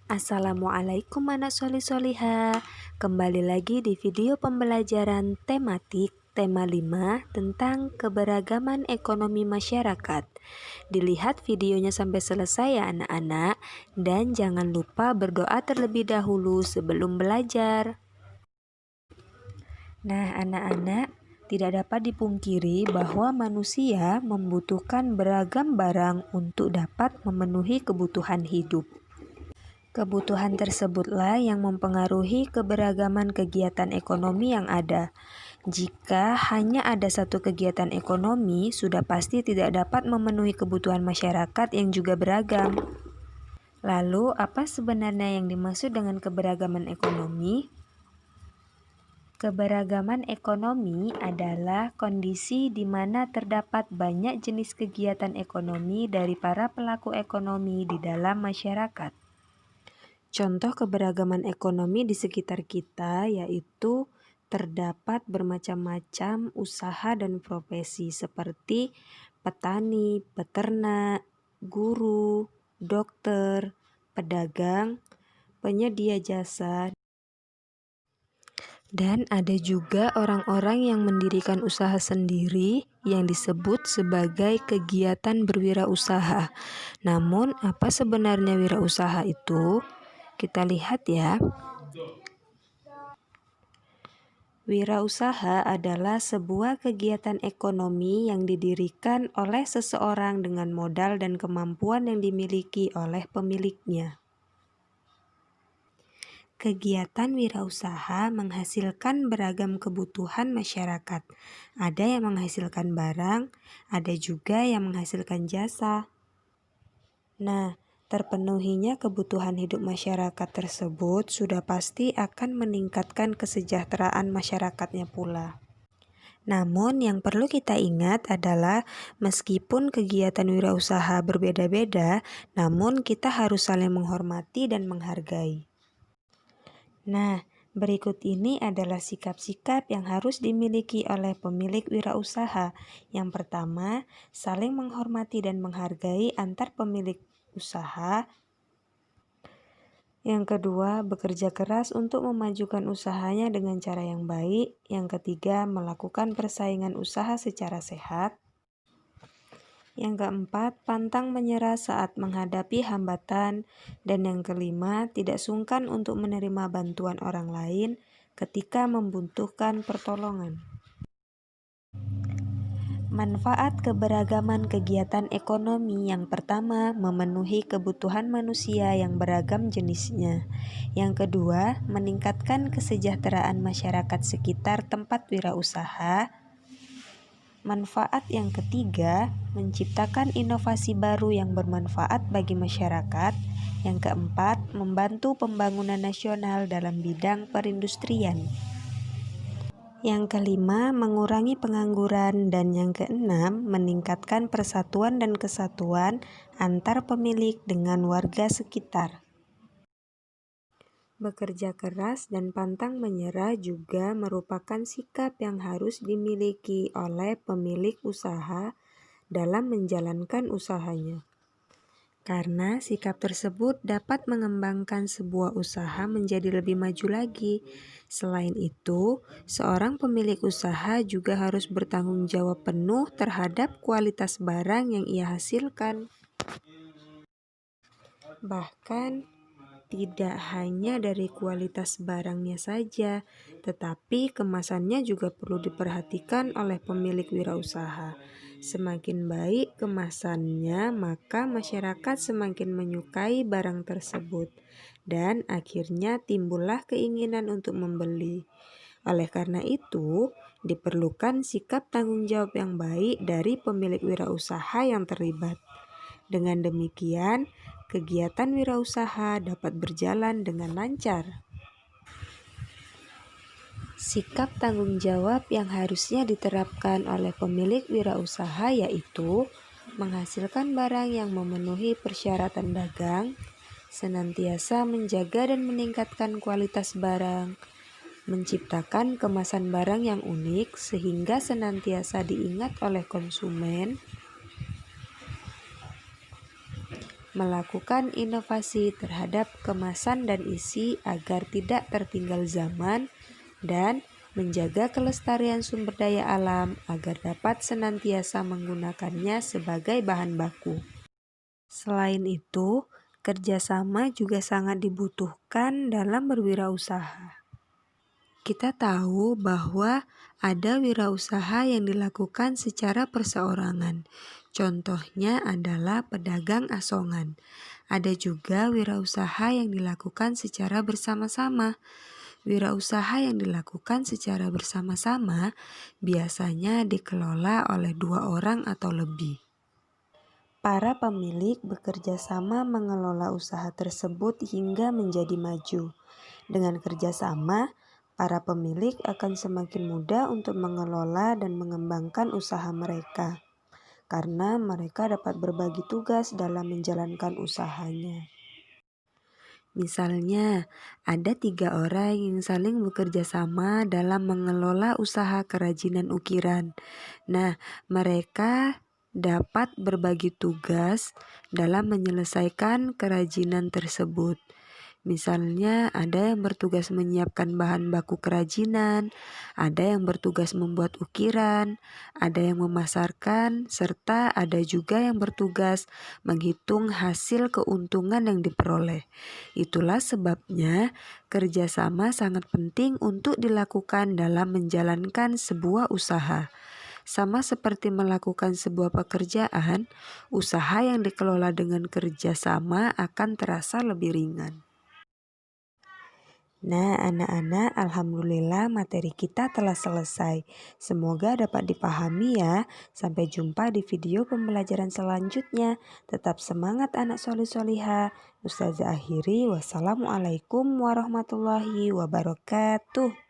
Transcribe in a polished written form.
Assalamualaikum anak solih-solihah. Kembali lagi di video pembelajaran tematik tema 5 tentang keberagaman ekonomi masyarakat. Dilihat videonya sampai selesai ya anak-anak, dan jangan lupa berdoa terlebih dahulu sebelum belajar. Nah anak-anak, tidak dapat dipungkiri bahwa manusia membutuhkan beragam barang untuk dapat memenuhi kebutuhan hidup. Kebutuhan tersebutlah yang mempengaruhi keberagaman kegiatan ekonomi yang ada. Jika hanya ada satu kegiatan ekonomi, sudah pasti tidak dapat memenuhi kebutuhan masyarakat yang juga beragam. Lalu, apa sebenarnya yang dimaksud dengan keberagaman ekonomi? Keberagaman ekonomi adalah kondisi di mana terdapat banyak jenis kegiatan ekonomi dari para pelaku ekonomi di dalam masyarakat. Contoh keberagaman ekonomi di sekitar kita yaitu terdapat bermacam-macam usaha dan profesi seperti petani, peternak, guru, dokter, pedagang, penyedia jasa, dan ada juga orang-orang yang mendirikan usaha sendiri yang disebut sebagai kegiatan berwirausaha. Namun, apa sebenarnya wirausaha itu? Kita lihat ya. Wirausaha adalah sebuah kegiatan ekonomi yang didirikan oleh seseorang dengan modal dan kemampuan yang dimiliki oleh pemiliknya. Kegiatan wirausaha menghasilkan beragam kebutuhan masyarakat. Ada yang menghasilkan barang, ada juga yang menghasilkan jasa. Nah, terpenuhinya kebutuhan hidup masyarakat tersebut sudah pasti akan meningkatkan kesejahteraan masyarakatnya pula. Namun yang perlu kita ingat adalah meskipun kegiatan wirausaha berbeda-beda, namun kita harus saling menghormati dan menghargai. Nah, berikut ini adalah sikap-sikap yang harus dimiliki oleh pemilik wirausaha. Yang pertama, saling menghormati dan menghargai antar pemilik usaha. Yang kedua, bekerja keras untuk memajukan usahanya dengan cara yang baik. Yang ketiga, melakukan persaingan usaha secara sehat. Yang keempat, pantang menyerah saat menghadapi hambatan. Dan yang kelima, tidak sungkan untuk menerima bantuan orang lain ketika membutuhkan pertolongan. Manfaat keberagaman kegiatan ekonomi yang pertama, memenuhi kebutuhan manusia yang beragam jenisnya. Yang kedua, meningkatkan kesejahteraan masyarakat sekitar tempat wirausaha. Manfaat yang ketiga, menciptakan inovasi baru yang bermanfaat bagi masyarakat. Yang keempat, membantu pembangunan nasional dalam bidang perindustrian. Yang kelima, mengurangi pengangguran. Dan yang keenam, meningkatkan persatuan dan kesatuan antar pemilik dengan warga sekitar. Bekerja keras dan pantang menyerah juga merupakan sikap yang harus dimiliki oleh pemilik usaha dalam menjalankan usahanya. Karena sikap tersebut dapat mengembangkan sebuah usaha menjadi lebih maju lagi. Selain itu, seorang pemilik usaha juga harus bertanggung jawab penuh terhadap kualitas barang yang ia hasilkan. Bahkan, tidak hanya dari kualitas barangnya saja, tetapi kemasannya juga perlu diperhatikan oleh pemilik wirausaha. Semakin baik kemasannya, maka masyarakat semakin menyukai barang tersebut, dan akhirnya timbullah keinginan untuk membeli. Oleh karena itu, diperlukan sikap tanggung jawab yang baik dari pemilik wirausaha yang terlibat. Dengan demikian, kegiatan wirausaha dapat berjalan dengan lancar. Sikap tanggung jawab yang harusnya diterapkan oleh pemilik wirausaha yaitu menghasilkan barang yang memenuhi persyaratan dagang, senantiasa menjaga dan meningkatkan kualitas barang, menciptakan kemasan barang yang unik sehingga senantiasa diingat oleh konsumen, melakukan inovasi terhadap kemasan dan isi agar tidak tertinggal zaman, dan menjaga kelestarian sumber daya alam agar dapat senantiasa menggunakannya sebagai bahan baku. Selain itu, kerjasama juga sangat dibutuhkan dalam berwirausaha. Kita tahu bahwa ada wirausaha yang dilakukan secara perseorangan. Contohnya adalah pedagang asongan. Ada juga wirausaha yang dilakukan secara bersama-sama. Wirausaha yang dilakukan secara bersama-sama biasanya dikelola oleh 2 orang atau lebih. Para pemilik bekerja sama mengelola usaha tersebut hingga menjadi maju. Dengan kerjasama, para pemilik akan semakin mudah untuk mengelola dan mengembangkan usaha mereka, karena mereka dapat berbagi tugas dalam menjalankan usahanya. Misalnya, ada 3 orang yang saling bekerja sama dalam mengelola usaha kerajinan ukiran. Nah, mereka dapat berbagi tugas dalam menyelesaikan kerajinan tersebut. Misalnya, ada yang bertugas menyiapkan bahan baku kerajinan, ada yang bertugas membuat ukiran, ada yang memasarkan, serta ada juga yang bertugas menghitung hasil keuntungan yang diperoleh. Itulah sebabnya kerjasama sangat penting untuk dilakukan dalam menjalankan sebuah usaha. Sama seperti melakukan sebuah pekerjaan, usaha yang dikelola dengan kerjasama akan terasa lebih ringan. Nah, anak-anak, alhamdulillah materi kita telah selesai. Semoga dapat dipahami ya. Sampai jumpa di video pembelajaran selanjutnya. Tetap semangat anak solih-solihah. Ustazah akhiri, wassalamualaikum warahmatullahi wabarakatuh.